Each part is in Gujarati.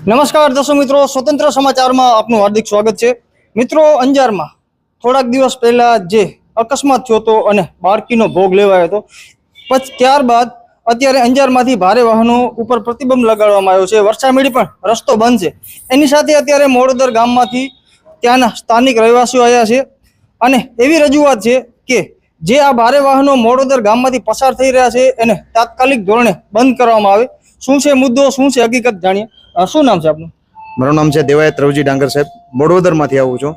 નમસ્કાર દર્શક મિત્રો, સ્વતંત્ર સમાચારમાં આપનું હાર્દિક સ્વાગત છે। મિત્રો, અંજારમાં થોડાક દિવસ પહેલા જે અકસ્માત થયો હતો અને બાળકીનો ભોગ લેવાયો હતો, પછી ત્યારબાદ અત્યારે અંજારમાંથી ભારે વાહનો ઉપર પ્રતિબંધ લગાડવામાં આવ્યો છે। વરસામેડી પણ રસ્તો બંધ છે। એની સાથે અત્યારે મોડોદર ગામમાંથી ત્યાંના સ્થાનિક રહેવાસીઓ આવ્યા છે અને એવી રજૂઆત છે કે જે આ ભારે વાહનો મોડોદર ગામમાંથી પસાર થઈ રહ્યા છે એને તાત્કાલિક ધોરણે બંધ કરવામાં આવે। શું છે મુદ્દો, શું છે હકીકત, જાણીએ। શું નામ છે આપનું? મારું નામ છે દેવાયત રવજી ડાંગર સાહેબ, મોડોદરમાંથી આવું છું।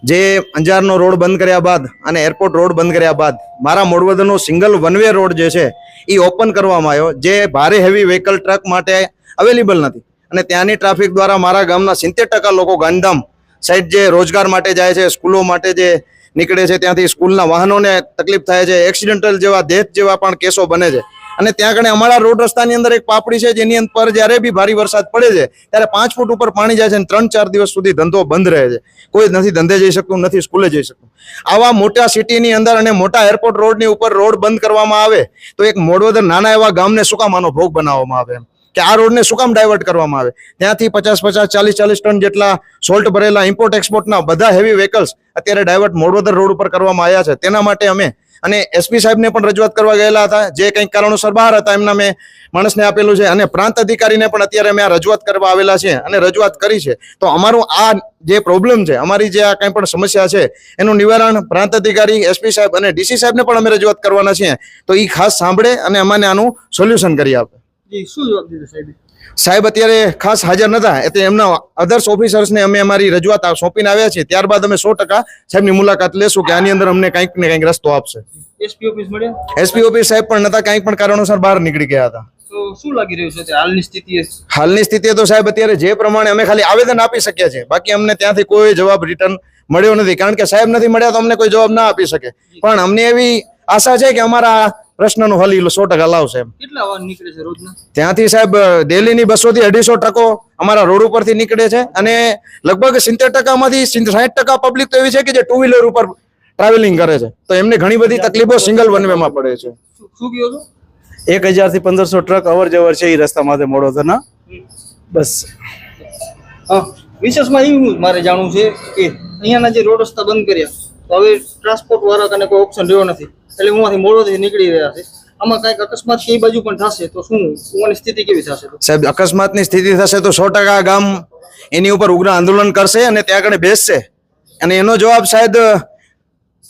જે અંજારનો રોડ બંધ કર્યા બાદ અને એરપોર્ટ રોડ બંધ કર્યા બાદ મારા મોડોદરનો સિંગલ વન વે રોડ જે છે એ ઓપન કરવામાં આવ્યો, જે ભારે હેવી વ્હીકલ ટ્રક માટે અવેલેબલ નથી અને ત્યાંની ટ્રાફિક દ્વારા મારા ગામના 70% લોકો ગાંધીધામ સાઈડ જે રોજગાર માટે જાય છે, સ્કૂલો માટે જે નીકળે છે, ત્યાંથી સ્કૂલના વાહનોને તકલીફ થાય છે, એક્સિડન્ટલ જેવા ડેથ જેવા પણ કેસો બને છે। અને ત્યાં આગળ અમારા રોડ રસ્તાની અંદર એક પાપડી છે જેની અંદર જ્યારે બી ભારે વરસાદ પડે છે ત્યારે 5 ફૂટ ઉપર પાણી જાય છે અને 3-4 દિવસ સુધી ધંધો બંધ રહે છે। કોઈ નથી ધંધે જઈ શકતું, નથી સ્કૂલે જઈ શકતું। આવા મોટા સિટીની અંદર અને મોટા એરપોર્ટ રોડની ઉપર રોડ બંધ કરવામાં આવે તો એક મોડોદર નાના એવા ગામને શું કામ આનો ભોગ બનાવવામાં આવે કે આ રોડને શું કામ ડાયવર્ટ કરવામાં આવે? ત્યાંથી 50-50, 40-40 ટન જેટલા સોલ્ટ ભરેલા ઇમ્પોર્ટ એક્સપોર્ટના બધા હેવી વ્હીકલ્સ અત્યારે ડાયવર્ટ મોડોદર રોડ ઉપર કરવામાં આવ્યા છે। તેના માટે અમે અને એસપી સાહેબને પણ રજૂઆત કરવા ગયેલા હતા, જે કંઈક કારણોસર બહાર હતા, એમના મેં માણસને આપેલું છે અને પ્રાંત અધિકારીને પણ અત્યારે અમે આ રજૂઆત કરવા આવેલા છે અને રજૂઆત કરી છે। તો અમારું આ જે પ્રોબ્લેમ છે, અમારી જે આ કંઈ પણ સમસ્યા છે એનું નિવારણ પ્રાંત અધિકારી, એસપી સાહેબ અને ડીસી સાહેબને પણ અમે રજૂઆત કરવાના છીએ, તો એ ખાસ સાંભળે અને અમને આનું સોલ્યુશન કરી આપે। શું જવાબ દીધો સાહેબ? સાહેબ અત્યારે ખાસ હાજર નતા, એટલે એમના અધર્સ ઓફિસર્સને અમે અમારી રજૂઆત સોંપીને આવ્યા છીએ। ત્યારબાદ અમે 100% સાહેબની મુલાકાત લેશું કે આની અંદર અમને કંઈક ને કંઈક રસ્તો આપશે। એસપી ઓફિસ મળ્યા? એસપી ઓફિસ સાહેબ પણ નતા, કંઈક પણ કારણોસર બહાર નીકળી ગયા હતા। તો શું લાગી રહ્યું છે હાલની સ્થિતિ? હાલની સ્થિતિ તો સાહેબ અત્યારે જે પ્રમાણે અમે ખાલી આવેદન આપી શકીએ છીએ, બાકી અમને ત્યાંથી કોઈ જવાબ રિટર્ન મળ્યો નથી, કારણ કે સાહેબ નથી મળ્યા તો અમને કોઈ જવાબ ના આપી શકે। પણ અમને એવી આશા છે કે અમારા પ્રશ્નનું હલ 100% લાવશે। કેટલા વાહન નીકળે છે રોજના ત્યાંથી સાહેબ ડેલીની 200 થી 250 ટ્રકો અમારા રોડ ઉપરથી નીકળે છે અને લગભગ 70% માંથી 60% પબ્લિક તો એવી છે કે જે 2 વ્હીલર ઉપર ટ્રાવેલિંગ કરે છે, તો એમને ઘણી બધી તકલીફો સિંગલ વન વે માં પડે છે। શું કહો છો? 1000 થી 1500 ટ્રક અવર જવર છે એ રસ્તામાં મોડોદરના। બસ વિશેષમાં એવું મારે જાણવું છે કે અહીંયાના જે રોડ રસ્તા બંધ કર્યા તો હવે ટ્રાન્સપોર્ટ વાળા કને કોઈ ઓપ્શન રહ્યો નથી, એટલે ઉમાંથી મોડોથી નીકળી રહ્યા છે। આમાં કઈક અકસ્માત એ બાજુ પણ થશે તો શું સ્થિતિ કેવી થશે? સાહેબ અકસ્માતની સ્થિતિ થશે તો 100% ગામ એની ઉપર ઉગ્ર આંદોલન કરશે અને ત્યાં આગળ બેસશે અને એનો જવાબ શાયદ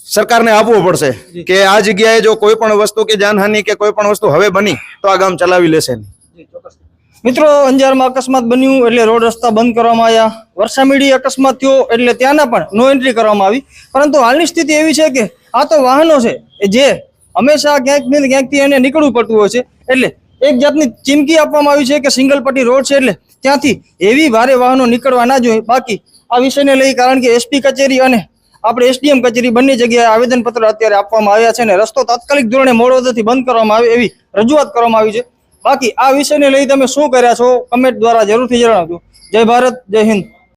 સરકારને આપવો પડશે કે આ જગ્યાએ જો કોઈ પણ વસ્તુ કે જાનહાનિ કે કોઈ પણ વસ્તુ હવે બની તો આ ગામ ચલાવી લેશે નહીં। મિત્રો, અંજારમાં અકસ્માત બન્યું એટલે રોડ રસ્તા બંધ કરવામાં આવ્યા। વરસામેડી અકસ્માત થયો એટલે ત્યાંના પણ નો એન્ટ્રી કરવામાં આવી, પરંતુ હાલની સ્થિતિ એવી છે કે આ તો વાહનો છે જે હંમેશા ક્યાંક ને ક્યાંકથી એને નીકળવું પડતું હોય છે, એટલે એક જાતની ચીમકી આપવામાં આવી છે કે સિંગલ પટ્ટી રોડ છે એટલે ત્યાંથી એવી ભારે વાહનો નીકળવા ના જોઈએ। બાકી આ વિષયને લઈ કારણ કે એસપી કચેરી અને આપણે એસડીએમ કચેરી બંને જગ્યાએ આવેદનપત્ર અત્યારે આપવામાં આવ્યા છે અને રસ્તો તાત્કાલિક ધોરણે મોડોદરથી બંધ કરવામાં આવે એવી રજૂઆત કરવામાં આવી છે। બાકી આ વિષયને લઈ તમે શું કર્યા છો કમેન્ટ દ્વારા જરૂરથી જણાવજો। જય ભારત, જય હિન્દ।